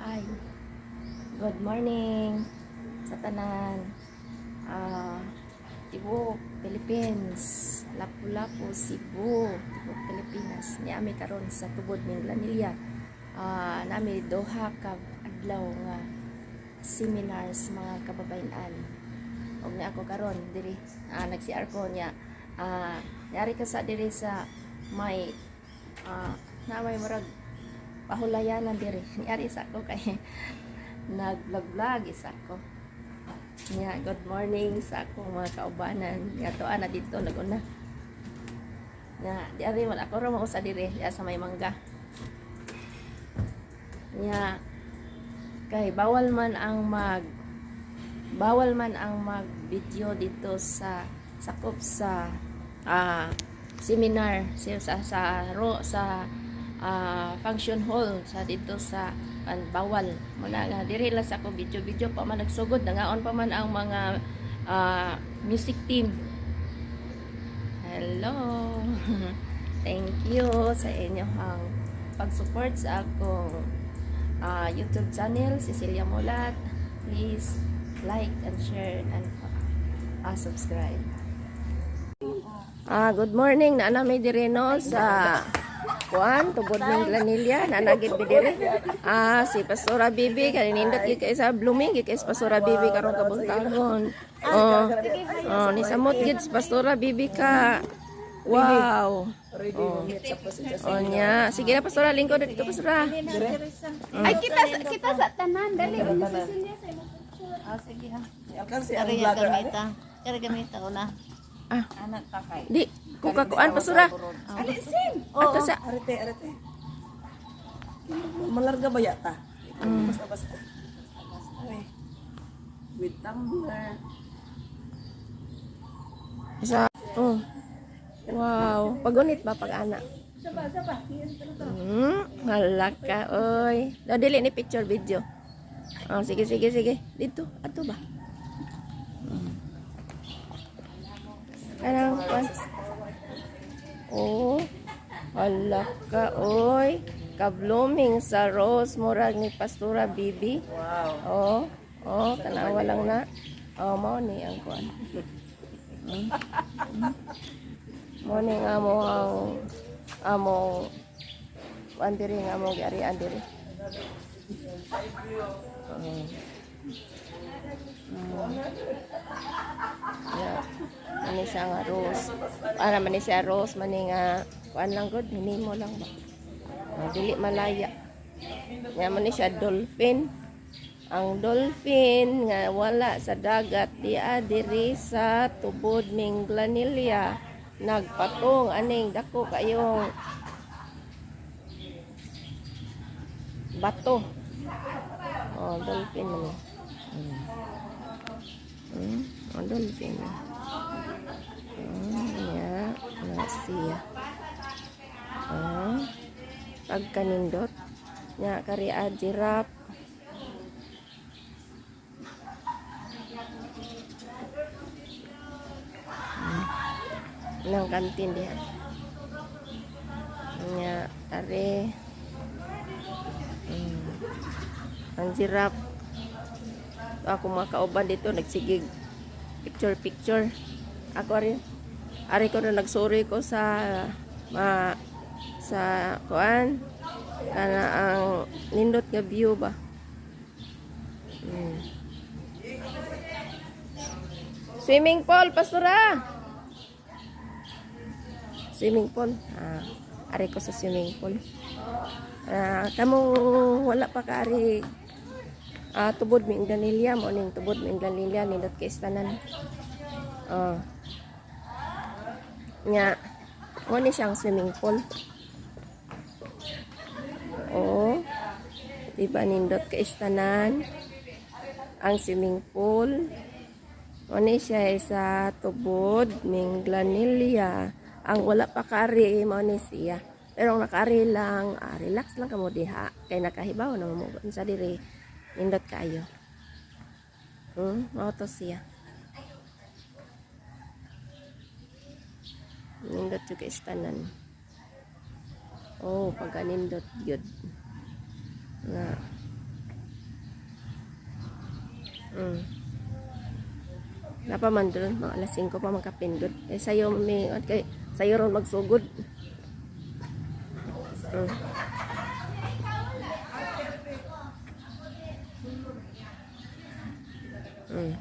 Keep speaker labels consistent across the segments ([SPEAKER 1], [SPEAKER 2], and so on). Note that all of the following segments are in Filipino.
[SPEAKER 1] Hi, good morning sa tanan. Tibok, Philippines, Lapu-Lapu, Cebu, Tibok, Pilipinas. Niami karon sa tubod ning Glanilla. Nami duha ka adlaw nga seminars mga kababayan. Og ni ako karon diri nag-CR ko niya. Yari ka sa diri sa may na may murag pahulayanan diri. Niari sa ko kay nag-vlog isa ko. Yeah, good morning sa akong mga kaubanan. Yato ana dito naguna. Diari man ako ra mo sa diri sa may mangga. Kay bawal man ang mag video dito sa sakop sa seminar sa function hall sa dito sa bawal muna nga diri lang sa ako video pa man nagsugod nangaon pa man ang mga music team. Hello. Thank you sa inyong pag-support sa akong YouTube channel Cecilia Mulat. Please like and share and subscribe. Good morning na may dire no sa kuan tubod ning Glanilla nanagid mi dire. Si Pastora Bibi kaninindot gyud kay sa blooming gyud kay Pastora Bibi karon kabuntagon. Ni samot gyud si Pastora Bibi ka. Wow. Nya sige na Pastora lingkod dito Pastora.
[SPEAKER 2] Ay kita sa tanan dali sa Cecilia sa mo picture.
[SPEAKER 3] Sige ha.
[SPEAKER 2] Kaya gamita ko na.
[SPEAKER 3] Anak kakay.
[SPEAKER 1] Di ko kakuan Pastora.
[SPEAKER 2] Alisin.
[SPEAKER 1] Ato sa
[SPEAKER 3] Arete. Malarga ba yata? Basta. Ay. With tumbler.
[SPEAKER 1] sa wow, pagunit ba pag ana?
[SPEAKER 2] Saba.
[SPEAKER 1] Halaka oy. Dili ni picture video. Sige. Dito, ato ba? Anong kwan? Halaka oy. Ka-blooming sa rose murag ni Pastora Bibi.
[SPEAKER 3] Wow.
[SPEAKER 1] Tanawa lang na. Mao ni ang kwan. Mao ni nga mo among andiri nga mo gyari andiri. Mani siya nga rose. Mani siya rose, mani nga kuan lang gud, hinimo lang ba. Dili malaya. Mani siya dolphin. Ang dolphin nga wala sa dagat diri sa tubod ning Glanilla nagpatong aning dako kayong bato. Dolphin man. Dolphin. Siya. Pagkanindot nya kari giraffe. Nang kantin diha. Nya are ang giraffe. Ako mga kauban dito nagsigig picture. Ako ari ko na nagsuri ko sa kuan kana ang nindot nga view ba. Swimming pool Pastora. Swimming pool. Ari ko sa swimming pool. Kamo wala pa ka ari tubod mi Glanilla mo ning tubod mi Glanilla nindot kay istanan. Nya mo ni siyang swimming pool. Diba nindot kay istanan ang swimming pool. Mo ni siya sa tubod ning Glanilla. Ang wala pa kari mo ni siya. Pero ang nakari lang, relax lang kamo diha. Kay nakahibaw na mo sa diri. Nindot kayo. Mao to siya. Nindot juga istanan. Pagka nindot yun. Na Mm. Napa man doon, mga alas 5 pa magkapindot. Eh, sayo, kay, sayo ron magsugod. Mm. Mm.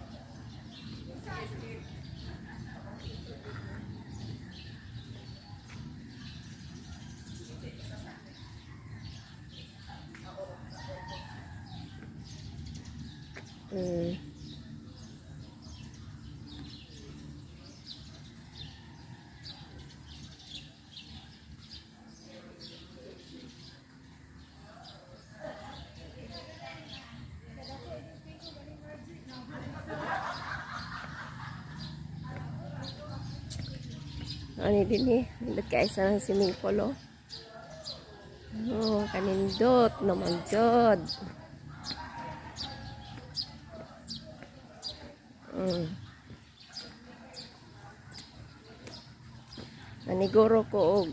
[SPEAKER 1] Mm. Ano din eh, nindot ka isa ng swimming pool oh. Oh, kanindot naman jod. Mm. Naniguro ko og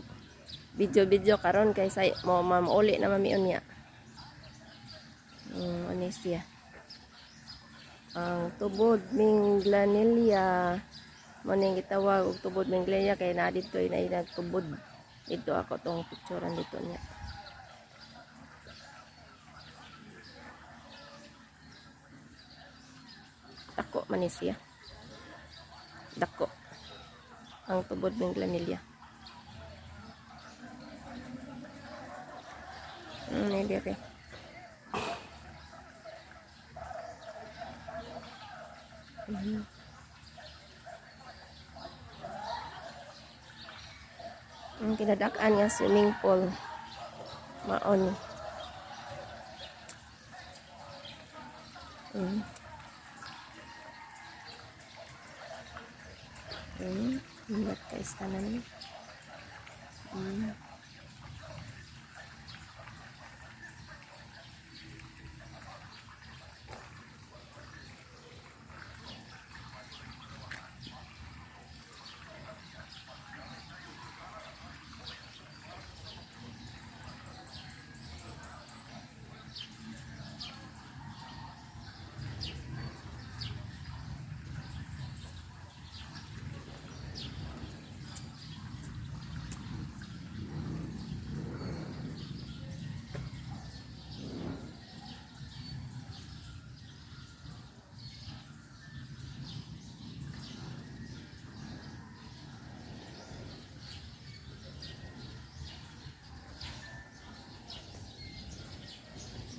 [SPEAKER 1] video karon kay say mo mamuli na mamion niya. Ano siya? Ang tubod ming Glanilla maning gitawag og tubod ming Glanilla kay na dito na nagtubod. Dito ako tong picturean dito niya. Dako man ni siya. Dako. Ang tubod ming Glanilla. Ini dia deh. Ang kinadakan nga swimming pool. Maon. Ingat guys tanan.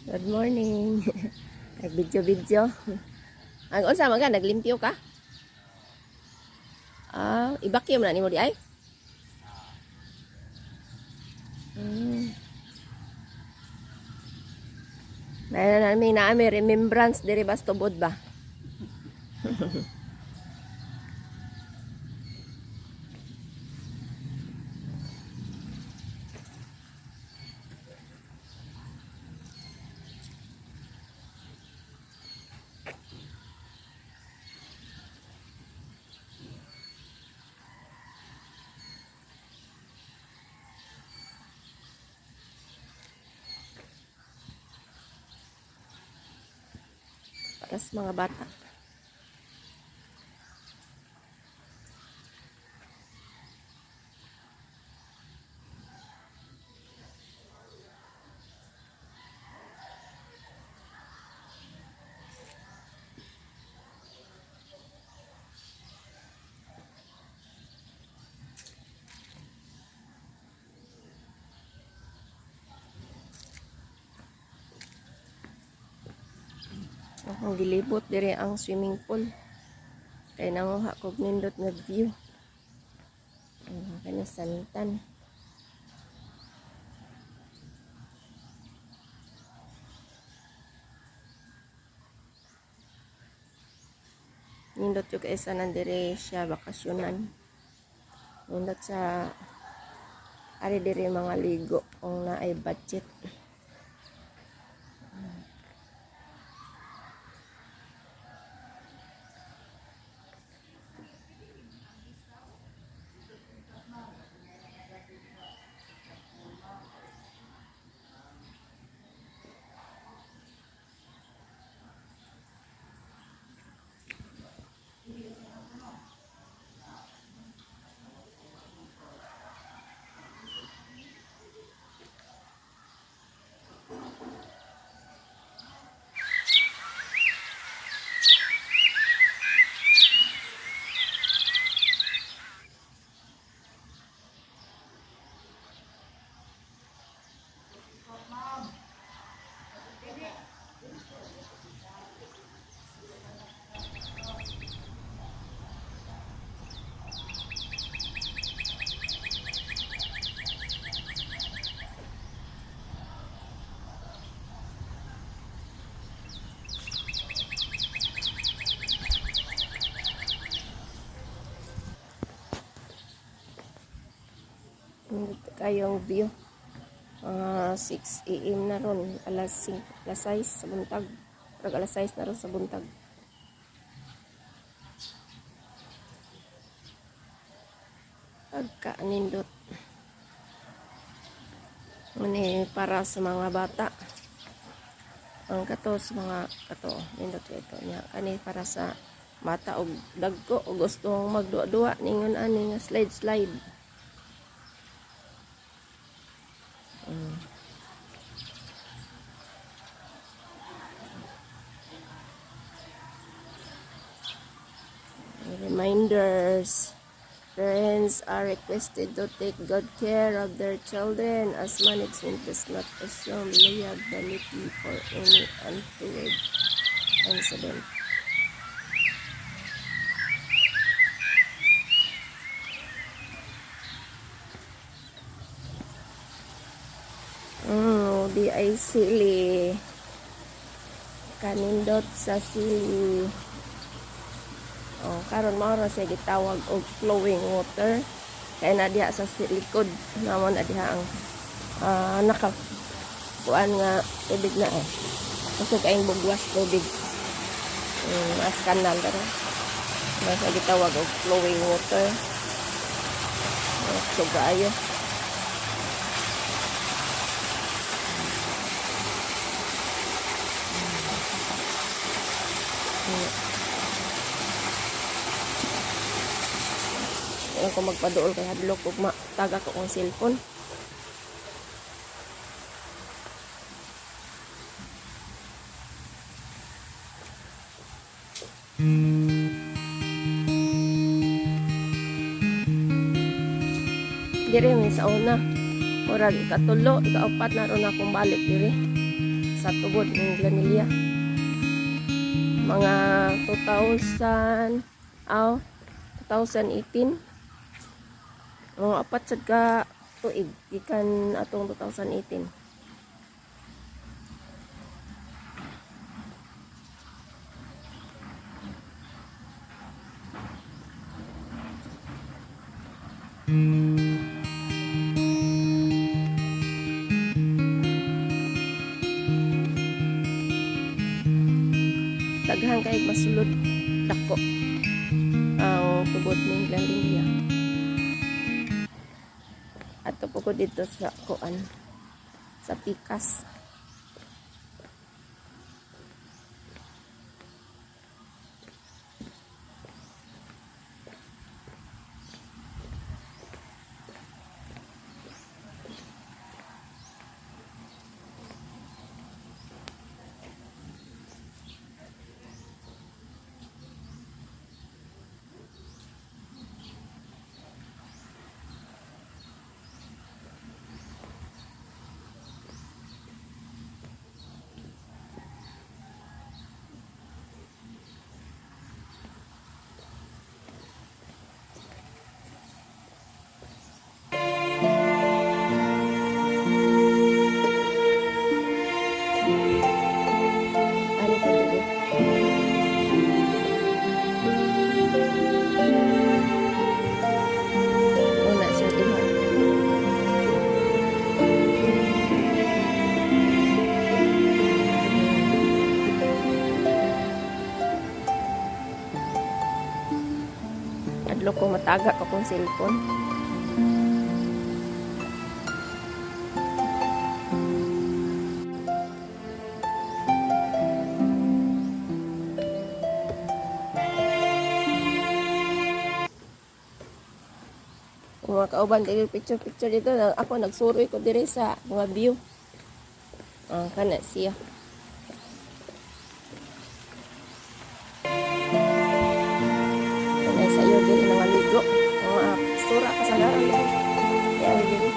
[SPEAKER 1] Good morning. Nag-video. Ang unsa man ka naglimpyo ka? I-vacuum na nimo di ay? Na remembrance diri basta tubod ba? Para sa mga bata. Ang gilibot dire ang swimming pool. Kay nanguha kog nindot nga view. Kani santan. Nindot yung kaisa nandire siya bakasyonan. Nindot sa ari dire mga ligo kung na ay budget. Ito kayong view. 6 AM na ron. Alas 5, alas 6 sa buntag. Pag alas 6 na ron sa buntag. Pagkaanindot. Ini para sa mga bata. Ang kato sa mga kato. Nindot ito niya. Kani para sa bata o dagko o gustong magduwa-duwa ningon ani nga slide. Reminders. Parents are requested to take good care of their children as management does not assume liability for any untoward incident. Di ay sili. Kanindot sa sili. Karon mao ra siya gitawag og flowing water. Kaya na diha sa likod namon na diha ang naka kuan nga tubig na Kasi kaing bugwas tubig. As kanal dara. Nasa gitawag og flowing water. So kaayo. Kailan ko magpaduol kay hadlok ug taga ko kong cellphone. Dire mi sa una. Murag ikatulo, ikaapat na ron akong balik dire sa tubod ng Glanilla. Mga 2018. Mga apat sad ka tuig gikan atong 2018. Daghan kay masulod dako ang tubod ng Glanilla. Ato po ko dito sa kuan sa Pikas. Adlo ko mataga ko kong cellphone. Mga kauban dito picture dito, ako nagsuroy ko dire sa mga view. Kana siya. Sayo din ng aligo mga sura kasagaran mo yan din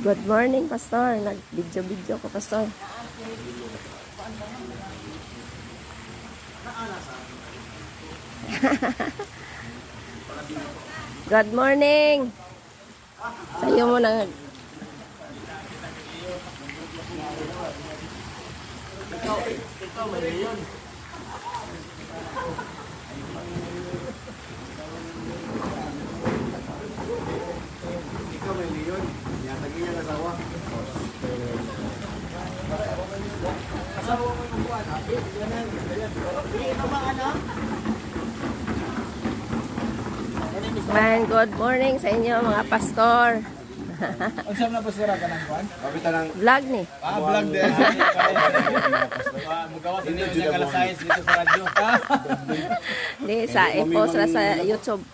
[SPEAKER 1] Good morning, Pastor. Nag-video-video ko, Pastor. Good morning. Sa'yo mo na.
[SPEAKER 4] Ikaw may leon. Yan, lagi niya asawa. Asawa mo yung buwan. Ito ba ano?
[SPEAKER 1] Man, good morning sa inyo mga pastor.
[SPEAKER 5] Ang saan na pasura ka ng kwan?
[SPEAKER 4] Pabita ng
[SPEAKER 1] Vlog ni.
[SPEAKER 5] Vlog din. Magawa sa inyo yung kalasayas dito sa radyo.
[SPEAKER 1] Di, sa i-post na sa YouTube.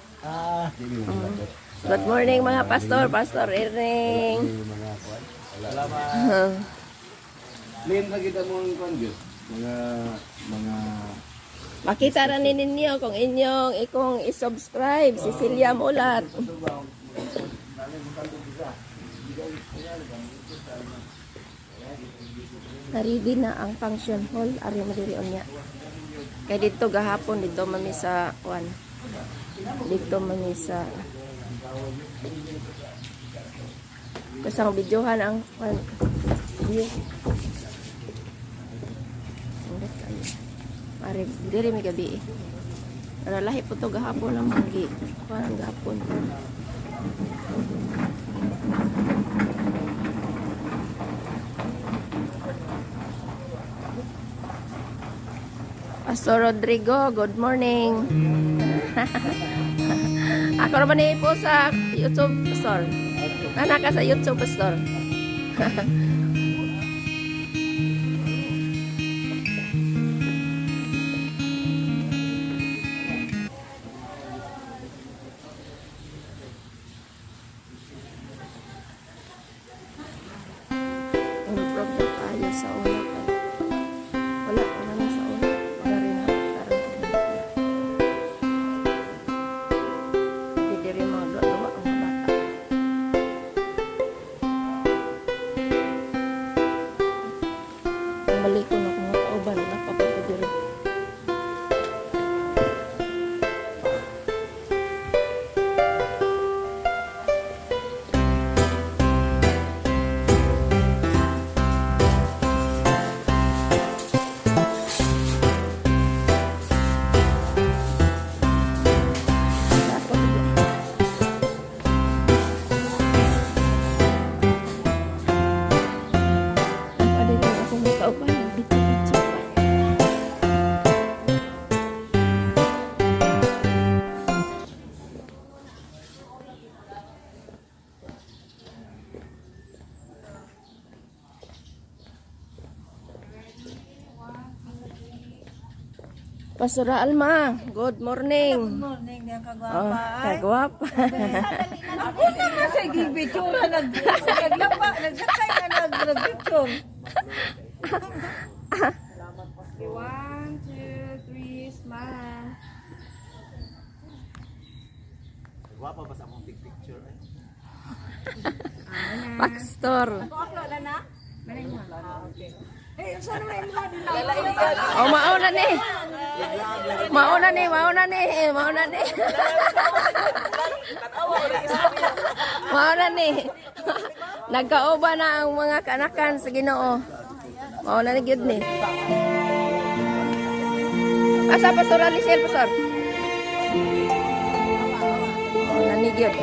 [SPEAKER 1] Good morning mga pastor. Pastor Ering.
[SPEAKER 4] mga kuwan.
[SPEAKER 5] Salamat.
[SPEAKER 4] Lin, nakita mo ang kuwan, Diyos? Mga
[SPEAKER 1] Makita na ninyo kung ikong i-subscribe. Cecilia Mulat. Ready na ang function hall. Ari mo diri niya. Kaya dito gahapon dito mami sa kuan. Dito mami sa kusang videohan ang kuan. View. Ari diri mi gabi. Pero lahi po to gahapon ang magi. Kuan ang gahapon. Pastor Rodrigo, good morning. Ako naman po sa YouTube, Pastor. Anak ka sa YouTube, Pastor. Improve na tayo sa una. Wala ko naman sa una. Wala rin ako. Hindi rin mga gawa ang mga bata. Balik ko na kung makauban. Napapagpagdiri. Pastora Alma, good morning.
[SPEAKER 3] Morning, diyan ka
[SPEAKER 1] Oh,
[SPEAKER 3] gwapa.
[SPEAKER 1] kagwapa.
[SPEAKER 3] Ako na kasi gibidyo na naglapa, nagsakay na nag-picture.
[SPEAKER 2] 1, 2, 3, smile.
[SPEAKER 5] Wapa ba sa mong picture?
[SPEAKER 1] Pastor.
[SPEAKER 2] upload na?
[SPEAKER 1] Oh, mauna ni. Mauna ni, mauna ni, mauna ni. Mauna ni. Nagkaoba na ang mga kanakan sa Ginoo. Mauna ni gyud ni. Asa Pastor Alisel, Pastor? Mauna ni gyud.